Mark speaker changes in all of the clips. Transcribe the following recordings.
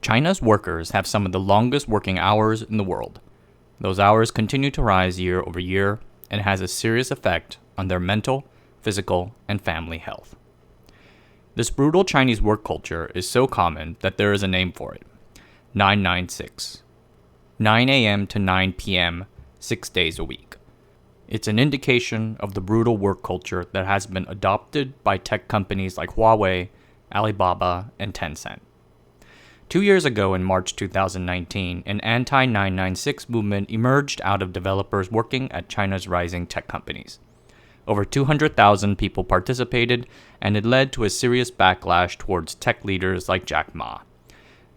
Speaker 1: China's workers have some of the longest working hours in the world. Those hours continue to rise year over year and has a serious effect on their mental, physical, and family health. This brutal Chinese work culture is so common that there is a name for it: 996. 9 a.m. to 9 p.m., 6 days a week. It's an indication of the brutal work culture that has been adopted by tech companies like Huawei, Alibaba, and Tencent. 2 years ago in March 2019, an anti-996 movement emerged out of developers working at China's rising tech companies. Over 200,000 people participated, and it led to a serious backlash towards tech leaders like Jack Ma.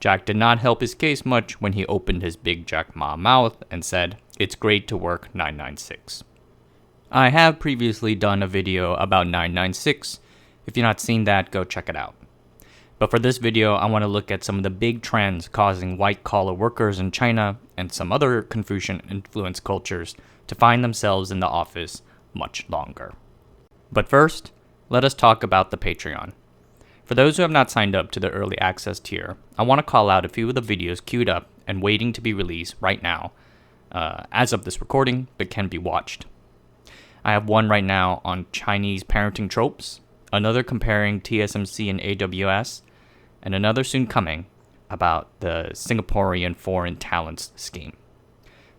Speaker 1: Jack did not help his case much when he opened his big Jack Ma mouth and said, "It's great to work 996. I have previously done a video about 996. If you've not seen that, go check it out. But for this video, I want to look at some of the big trends causing white-collar workers in China and some other Confucian-influenced cultures to find themselves in the office much longer. But first, let us talk about the Patreon. For those who have not signed up to the early access tier, I want to call out a few of the videos queued up and waiting to be released right now, as of this recording, but can be watched. I have one right now on Chinese parenting tropes, another comparing TSMC and AWS, and another soon coming about the Singaporean foreign talents scheme.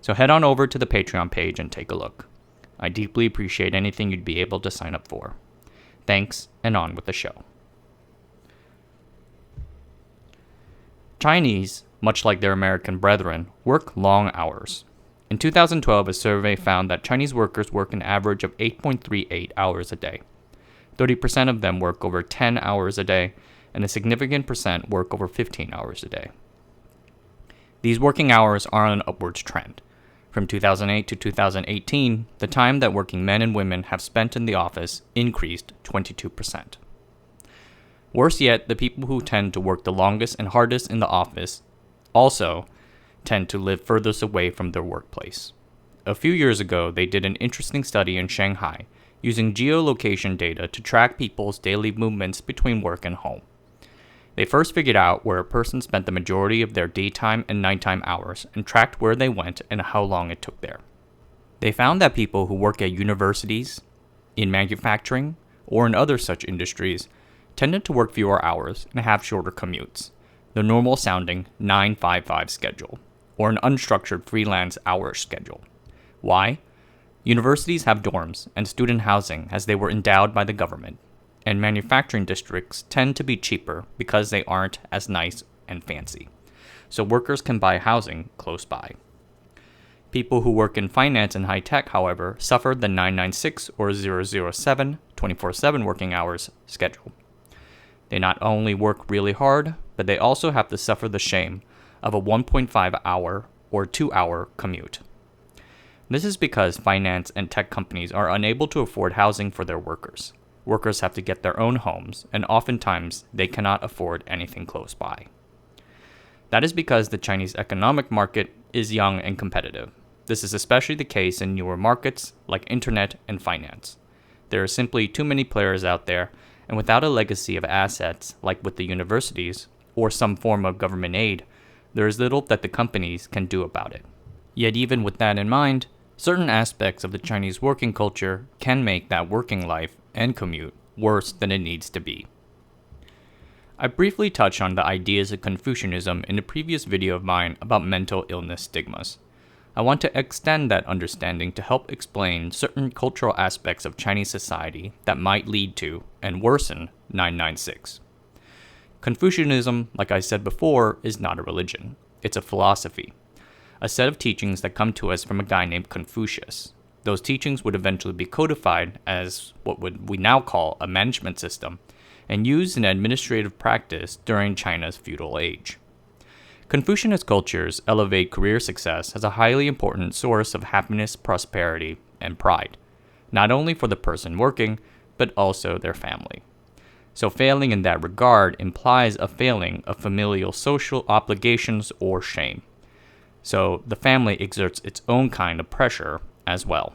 Speaker 1: So head on over to the Patreon page and take a look. I deeply appreciate anything you'd be able to sign up for. Thanks, and on with the show. Chinese, much like their American brethren, work long hours. In 2012, a survey found that Chinese workers work an average of 8.38 hours a day. 30% of them work over 10 hours a day, and a significant percent work over 15 hours a day. These working hours are on an upwards trend. From 2008 to 2018, the time that working men and women have spent in the office increased 22%. Worse yet, the people who tend to work the longest and hardest in the office also tend to live furthest away from their workplace. A few years ago, they did an interesting study in Shanghai using geolocation data to track people's daily movements between work and home. They first figured out where a person spent the majority of their daytime and nighttime hours and tracked where they went and how long it took there. They found that people who work at universities, in manufacturing, or in other such industries tended to work fewer hours and have shorter commutes, the normal sounding 9-5-5 schedule, or an unstructured freelance hour schedule. Why? Universities have dorms and student housing as they were endowed by the government, and manufacturing districts tend to be cheaper because they aren't as nice and fancy, so workers can buy housing close by. People who work in finance and high tech, however, suffer the 996 or 007 24/7 working hours schedule. They not only work really hard, but they also have to suffer the shame of a 1.5 hour or 2 hour commute. This is because finance and tech companies are unable to afford housing for their workers. Workers have to get their own homes, and oftentimes they cannot afford anything close by. That is because the Chinese economic market is young and competitive. This is especially the case in newer markets like internet and finance. There are simply too many players out there, and without a legacy of assets like with the universities or some form of government aid, there is little that the companies can do about it. Yet even with that in mind, certain aspects of the Chinese working culture can make that working life and commute worse than it needs to be. I briefly touched on the ideas of Confucianism in a previous video of mine about mental illness stigmas. I want to extend that understanding to help explain certain cultural aspects of Chinese society that might lead to and worsen 996. Confucianism, like I said before, is not a religion. It's a philosophy, a set of teachings that come to us from a guy named Confucius. Those teachings would eventually be codified as what we now call a management system and used in administrative practice during China's feudal age. Confucianist cultures elevate career success as a highly important source of happiness, prosperity, and pride, not only for the person working, but also their family. So failing in that regard implies a failing of familial social obligations or shame. So the family exerts its own kind of pressure as well.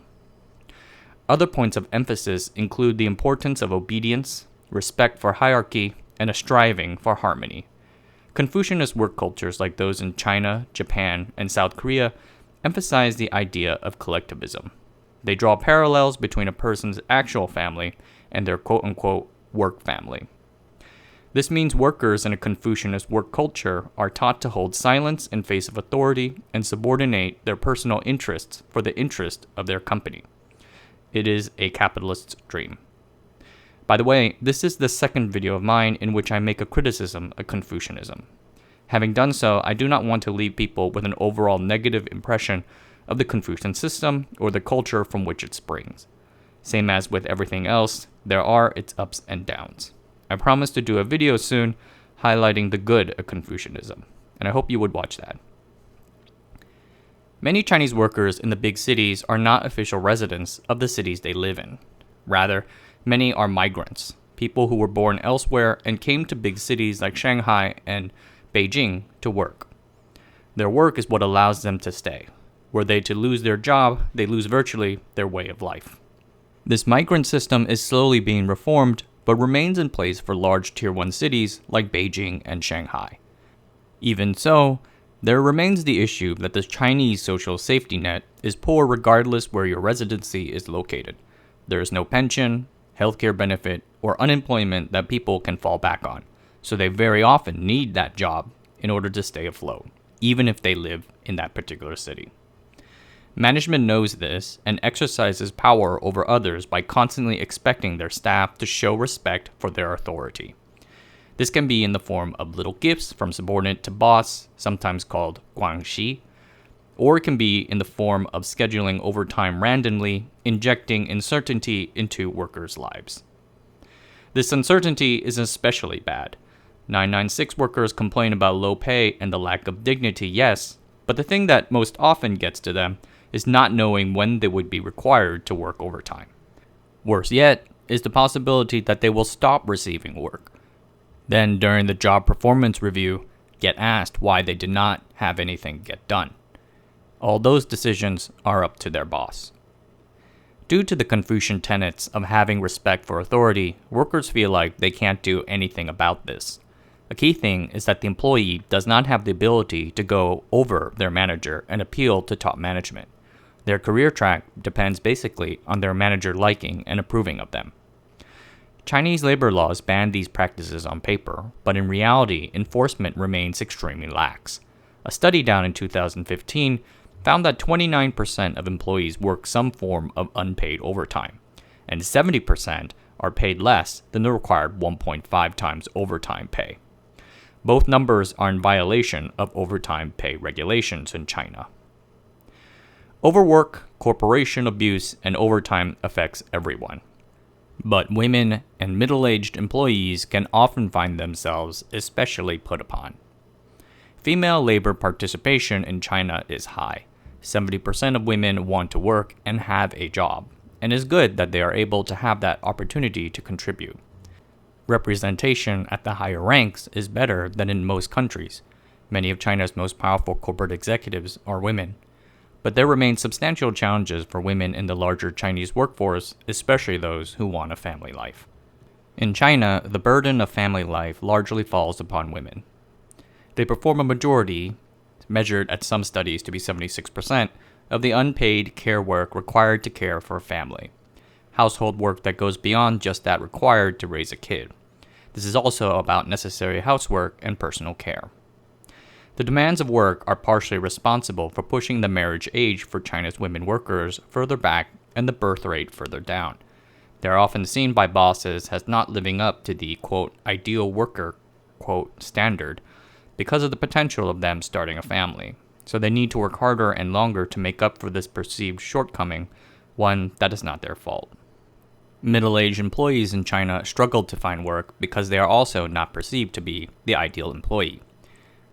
Speaker 1: Other points of emphasis include the importance of obedience, respect for hierarchy, and a striving for harmony. Confucianist work cultures like those in China, Japan, and South Korea emphasize the idea of collectivism. They draw parallels between a person's actual family and their quote-unquote work family. This means workers in a Confucianist work culture are taught to hold silence in face of authority and subordinate their personal interests for the interest of their company. It is a capitalist's dream. By the way, this is the second video of mine in which I make a criticism of Confucianism. Having done so, I do not want to leave people with an overall negative impression of the Confucian system or the culture from which it springs. Same as with everything else, there are its ups and downs. I promise to do a video soon highlighting the good of Confucianism, and I hope you would watch that. Many Chinese workers in the big cities are not official residents of the cities they live in. Rather, many are migrants, people who were born elsewhere and came to big cities like Shanghai and Beijing to work. Their work is what allows them to stay. Were they to lose their job, they lose virtually their way of life. This migrant system is slowly being reformed, but remains in place for large Tier 1 cities like Beijing and Shanghai. Even so, there remains the issue that the Chinese social safety net is poor regardless where your residency is located. There is no pension, healthcare benefit, or unemployment that people can fall back on, so they very often need that job in order to stay afloat, even if they live in that particular city. Management knows this and exercises power over others by constantly expecting their staff to show respect for their authority. This can be in the form of little gifts from subordinate to boss, sometimes called guangxi, or it can be in the form of scheduling overtime randomly, injecting uncertainty into workers' lives. This uncertainty is especially bad. 996 workers complain about low pay and the lack of dignity, yes, but the thing that most often gets to them is not knowing when they would be required to work overtime. Worse yet is the possibility that they will stop receiving work. Then, during the job performance review, get asked why they did not have anything get done. All those decisions are up to their boss. Due to the Confucian tenets of having respect for authority, workers feel like they can't do anything about this. A key thing is that the employee does not have the ability to go over their manager and appeal to top management. Their career track depends basically on their manager liking and approving of them. Chinese labor laws ban these practices on paper, but in reality, enforcement remains extremely lax. A study done in 2015 found that 29% of employees work some form of unpaid overtime, and 70% are paid less than the required 1.5 times overtime pay. Both numbers are in violation of overtime pay regulations in China. Overwork, corporation abuse, and overtime affects everyone. But women and middle-aged employees can often find themselves especially put upon. Female labor participation in China is high. 70% of women want to work and have a job, and it's good that they are able to have that opportunity to contribute. Representation at the higher ranks is better than in most countries. Many of China's most powerful corporate executives are women. But there remain substantial challenges for women in the larger Chinese workforce, especially those who want a family life. In China, the burden of family life largely falls upon women. They perform a majority, measured at some studies to be 76%, of the unpaid care work required to care for a family. Household work that goes beyond just that required to raise a kid. This is also about necessary housework and personal care. The demands of work are partially responsible for pushing the marriage age for China's women workers further back and the birth rate further down. They are often seen by bosses as not living up to the, quote, ideal worker, quote, standard because of the potential of them starting a family. So they need to work harder and longer to make up for this perceived shortcoming, one that is not their fault. Middle-aged employees in China struggle to find work because they are also not perceived to be the ideal employee.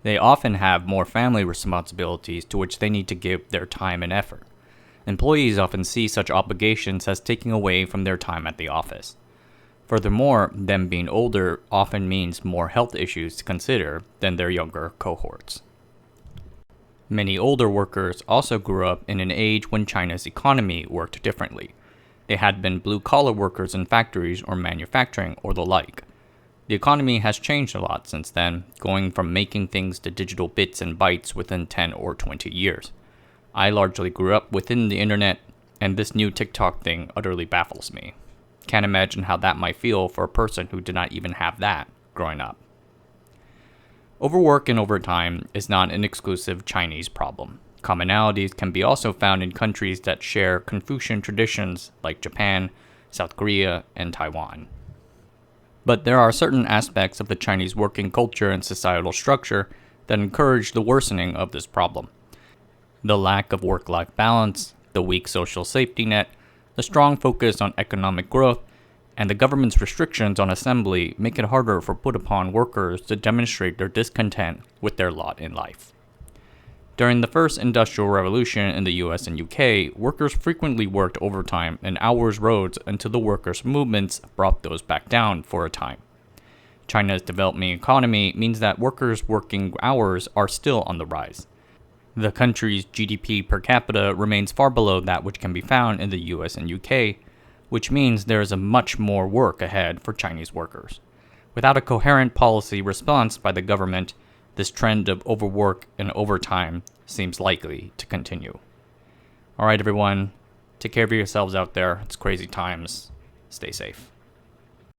Speaker 1: They often have more family responsibilities to which they need to give their time and effort. Employees often see such obligations as taking away from their time at the office. Furthermore, them being older often means more health issues to consider than their younger cohorts. Many older workers also grew up in an age when China's economy worked differently. They had been blue-collar workers in factories or manufacturing or the like. The The economy has changed a lot since then, going from making things to digital bits and bytes within 10 or 20 years. I largely grew up within the internet, and this new TikTok thing utterly baffles me. Can't imagine how that might feel for a person who did not even have that growing up. Overwork and overtime is not an exclusive Chinese problem. Commonalities can be also found in countries that share Confucian traditions like Japan, South Korea, and Taiwan. But there are certain aspects of the Chinese working culture and societal structure that encourage the worsening of this problem. The lack of work-life balance, the weak social safety net, the strong focus on economic growth, and the government's restrictions on assembly make it harder for put-upon workers to demonstrate their discontent with their lot in life. During the first Industrial Revolution in the US and UK, workers frequently worked overtime and hours rose until the workers' movements brought those back down for a time. China's developing economy means that workers' working hours are still on the rise. The country's GDP per capita remains far below that which can be found in the US and UK, which means there is a much more work ahead for Chinese workers. Without a coherent policy response by the government, this trend of overwork and overtime seems likely to continue. Alright everyone, take care of yourselves out there. It's crazy times. Stay safe.